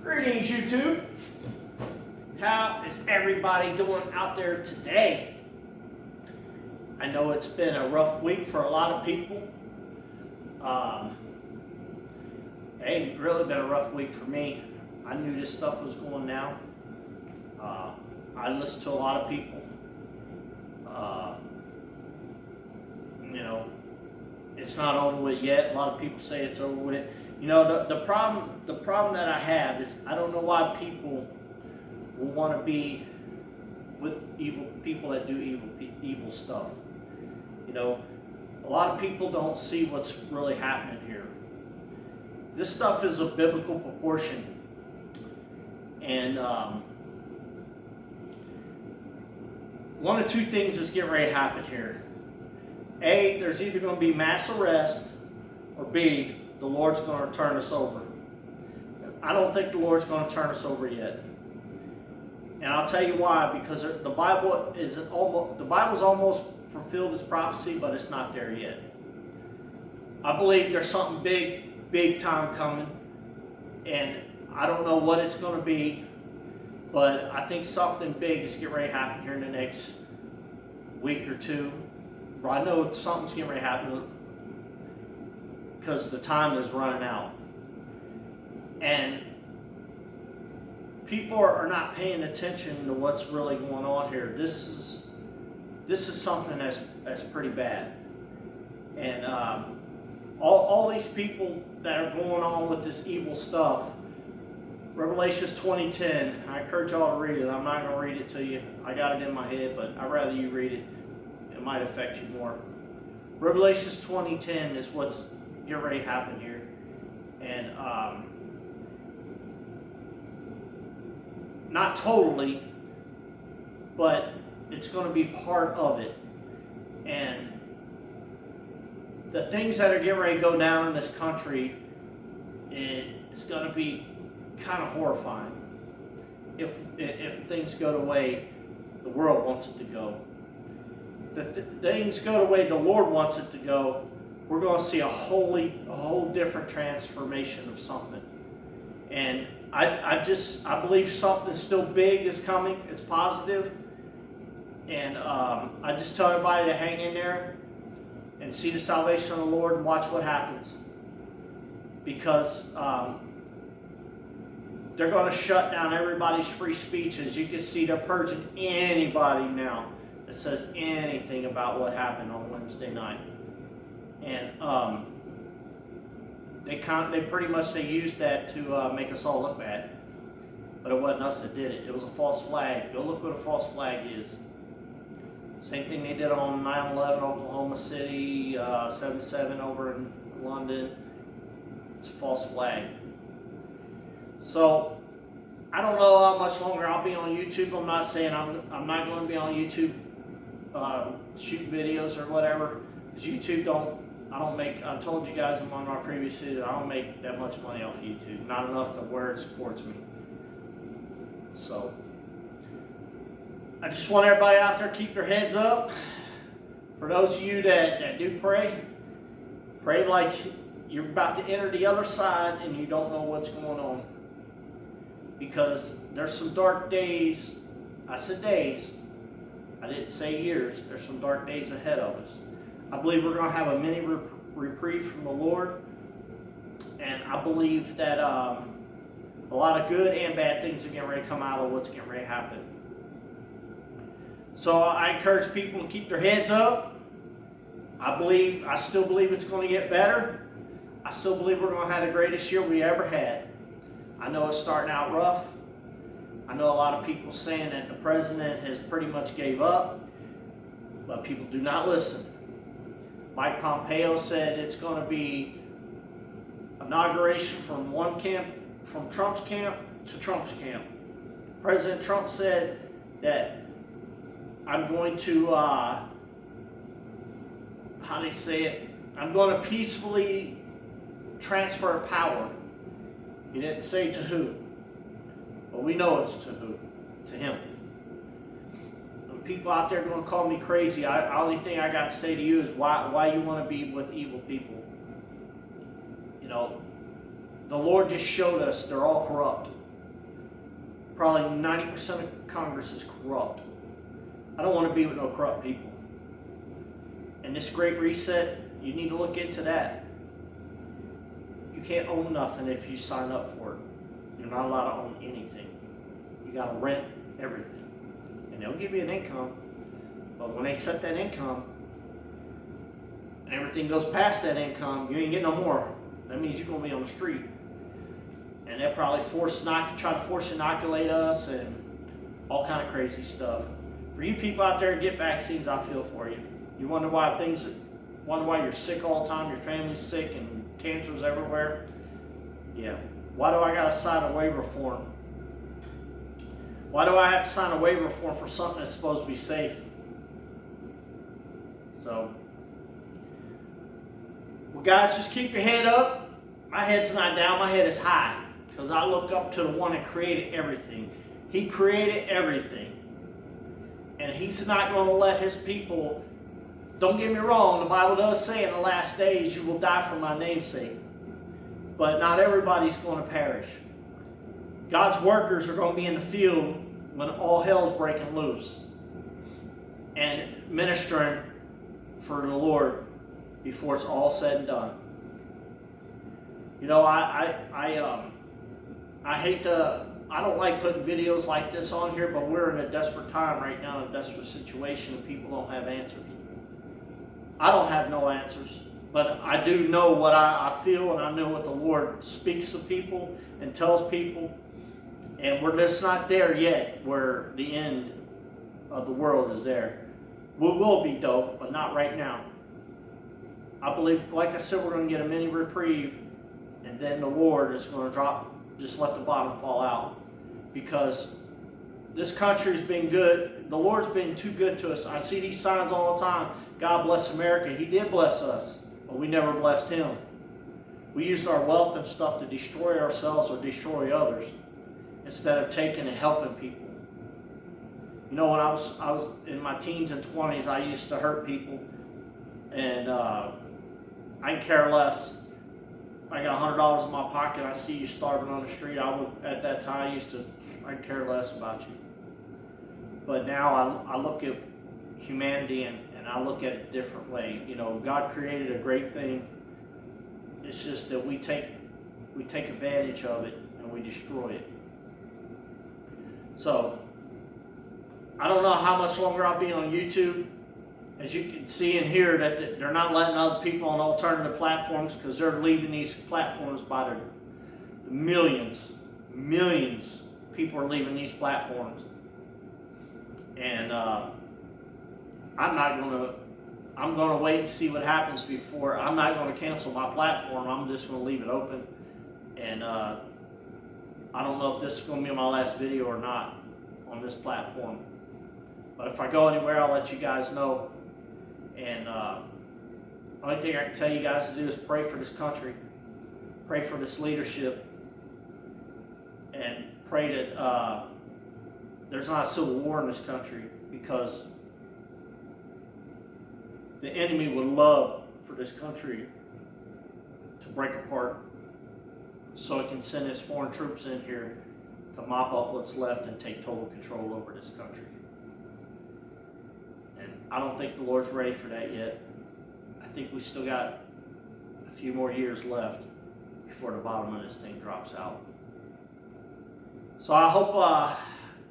Greetings, YouTube. How is everybody doing out there today? I know it's been a rough week for a lot of people. It ain't really been a rough week for me. I knew this stuff was going down. I listened to a lot of people. It's not over with yet. A lot of people say it's over with. The problem that I have is I don't know why people will want to be with evil people that do evil stuff. A lot of people don't see what's really happening here. This stuff is a biblical proportion, and one of two things is getting ready to happen here. A, there's either going to be mass arrest, or B, the Lord's going to turn us over. I don't think the Lord's going to turn us over yet. And I'll tell you why, because the Bible's almost fulfilled its prophecy, but it's not there yet. I believe there's something big time coming, and I don't know what it's going to be, but I think something big is getting ready to happen here in the next week or two. I know something's getting ready to happen because the time is running out. And people are not paying attention to what's really going on here. This is something that's pretty bad. And all these people that are going on with this evil stuff, Revelations 20:10, I encourage y'all to read it. I'm not going to read it to you. I got it in my head, but I'd rather you read it. It might affect you more. Revelations 20:10 is what's getting ready to happen here. And not totally, but it's going to be part of it. And the things that are getting ready to go down in this country, it's going to be kind of horrifying if things go the way the world wants it to go. If things go the way the Lord wants it to go, we're going to see a whole different transformation of something. And I believe something still big is coming. It's positive. And I just tell everybody to hang in there and see the salvation of the Lord and watch what happens. Because they're going to shut down everybody's free speech. As you can see, they're purging anybody now that says anything about what happened on Wednesday night. And they pretty much used that to make us all look bad. But it wasn't us that did it. It was a false flag. Go look what a false flag is. Same thing they did on 9/11 Oklahoma City, 7/7 over in London. It's a false flag. So I don't know how much longer I'll be on YouTube. I'm not saying I'm not going to be on YouTube shooting videos or whatever. Because YouTube I told you guys in one of my previous videos, I don't make that much money off YouTube. Not enough to where it supports me. So I just want everybody out there to keep their heads up. For those of you that do pray like you're about to enter the other side and you don't know what's going on. Because there's some dark days. I said days. I didn't say years. There's some dark days ahead of us. I believe we're going to have a mini reprieve from the Lord. And I believe that a lot of good and bad things are getting ready to come out of what's getting ready to happen. So I encourage people to keep their heads up. I still believe it's going to get better. I still believe we're going to have the greatest year we ever had. I know it's starting out rough. I know a lot of people saying that the president has pretty much gave up, but people do not listen. Mike Pompeo said it's going to be inauguration from one camp, from Trump's camp to Trump's camp. President Trump said that I'm going to, I'm going to peacefully transfer power. He didn't say to who, but we know it's to who, to him. And people out there are going to call me crazy. The only thing I got to say to you is why you want to be with evil people. The Lord just showed us they're all corrupt. Probably 90% of Congress is corrupt. I don't want to be with no corrupt people. And this Great Reset, you need to look into that. You can't own nothing if you sign up for it. You're not allowed to own anything. You got to rent everything. And they'll give you an income. But when they set that income, and everything goes past that income, you ain't getting no more. That means you're going to be on the street. And they'll probably try to force inoculate us and all kind of crazy stuff. For you people out there to get vaccines, I feel for you. You wonder why you're sick all the time, your family's sick and cancer's everywhere. Yeah. Why do I got to sign a waiver form? Why do I have to sign a waiver form for something that's supposed to be safe? So, well, guys, just keep your head up. My head's not down, my head is high. Because I look up to the one that created everything. He created everything. And he's not going to let his people, don't get me wrong, the Bible does say in the last days you will die for my name's sake. But not everybody's going to perish. God's workers are going to be in the field when all hell's breaking loose. And ministering for the Lord before it's all said and done. You know, I don't like putting videos like this on here, but we're in a desperate time right now, in a desperate situation, and people don't have answers. I don't have no answers, but I do know what I feel, and I know what the Lord speaks to people and tells people, and we're just not there yet where the end of the world is there. We will be, though, but not right now. I believe, like I said, we're going to get a mini reprieve, and then the Lord is going to just let the bottom fall out. Because this country's been good. The Lord's been too good to us. I see these signs all the time. God bless America. He did bless us, but we never blessed Him. We used our wealth and stuff to destroy ourselves or destroy others instead of taking and helping people. You know, when I was in my teens and 20s, I used to hurt people, and I care less. If I got $100 in my pocket, I see you starving on the street, at that time, I'd care less about you. But now I look at humanity and I look at it a different way. You know, God created a great thing. It's just that we take advantage of it and we destroy it. So, I don't know how much longer I'll be on YouTube. As you can see and hear, that they're not letting other people on alternative platforms because they're leaving these platforms by the millions. Millions of people are leaving these platforms. And I'm going to wait and see what happens before. I'm not going to cancel my platform. I'm just going to leave it open. And I don't know if this is going to be my last video or not on this platform. But if I go anywhere, I'll let you guys know. And the only thing I can tell you guys to do is pray for this country, pray for this leadership, and pray that there's not a civil war in this country, because the enemy would love for this country to break apart so it can send its foreign troops in here to mop up what's left and take total control over this country. And I don't think the Lord's ready for that yet. I think we still got a few more years left before the bottom of this thing drops out. So I hope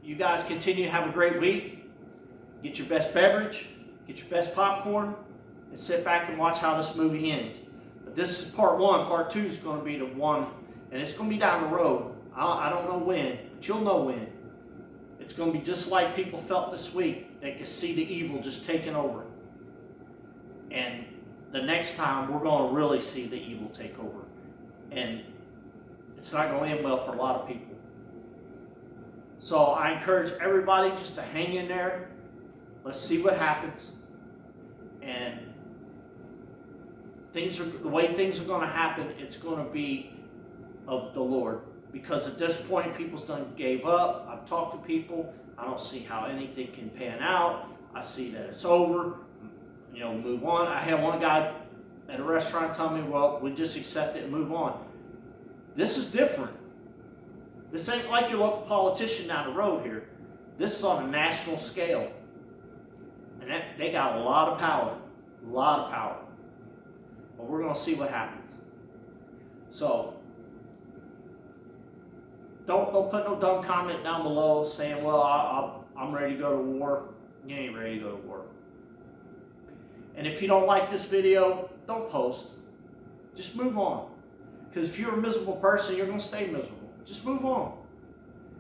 you guys continue to have a great week. Get your best beverage, get your best popcorn, and sit back and watch how this movie ends. But this is part one. Part two is going to be the one, and it's going to be down the road. I don't know when, but you'll know when. It's going to be just like people felt this week. They could see the evil just taking over. And the next time, we're going to really see the evil take over. And it's not going to end well for a lot of people. So I encourage everybody just to hang in there. Let's see what happens. And the way things are going to happen, it's going to be of the Lord. Because at this point, people's done gave up. I've talked to people. I don't see how anything can pan out. I see that it's over. You know, move on. I had one guy at a restaurant tell me, well, we just accept it and move on. This is different. This ain't like your local politician down the road here. This is on a national scale. And they got a lot of power. A lot of power. But we're going to see what happens. So, don't put no dumb comment down below saying, well, I'm ready to go to war. You ain't ready to go to war. And if you don't like this video, don't post. Just move on. Because if you're a miserable person, you're going to stay miserable. Just move on.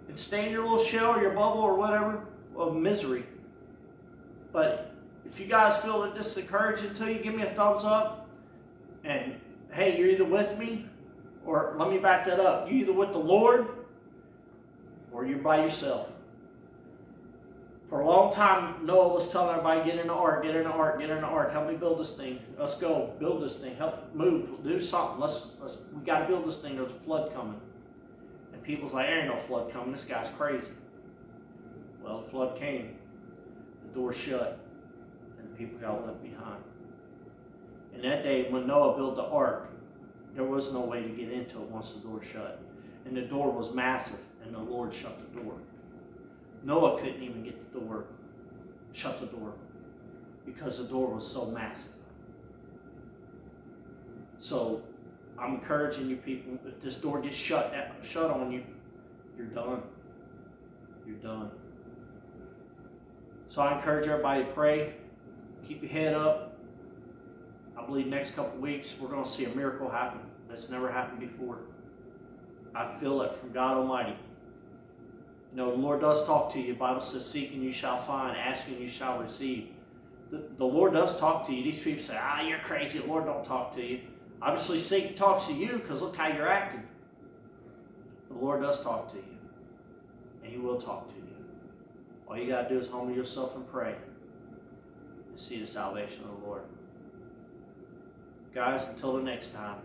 And stay in your little shell or your bubble or whatever of misery. But if you guys feel that this is encouraging to you, give me a thumbs up. And hey, you're either with me, or let me back that up. You're either with the Lord or you're by yourself. For a long time, Noah was telling everybody, get in the ark, get in the ark, get in the ark. Help me build this thing. Let's go. Build this thing. Help move. Do something. We got to build this thing. There's a flood coming. And people's like, there ain't no flood coming. This guy's crazy. Well, the flood came. The door shut. And people got left behind. And that day, when Noah built the ark, there was no way to get into it once the door shut. And the door was massive, and the Lord shut the door. Noah couldn't even get the door, shut the door, because the door was so massive. So I'm encouraging you people, if this door gets shut on you, you're done. You're done. So I encourage everybody to pray. Keep your head up. I believe next couple of weeks we're going to see a miracle happen that's never happened before. I feel it from God Almighty. You know, the Lord does talk to you. The Bible says, seek and you shall find, ask and you shall receive. The Lord does talk to you. These people say, you're crazy. The Lord don't talk to you. Obviously, Satan talks to you because look how you're acting. The Lord does talk to you. And He will talk to you. All you got to do is humble yourself and pray and see the salvation of the Lord. Guys, until the next time.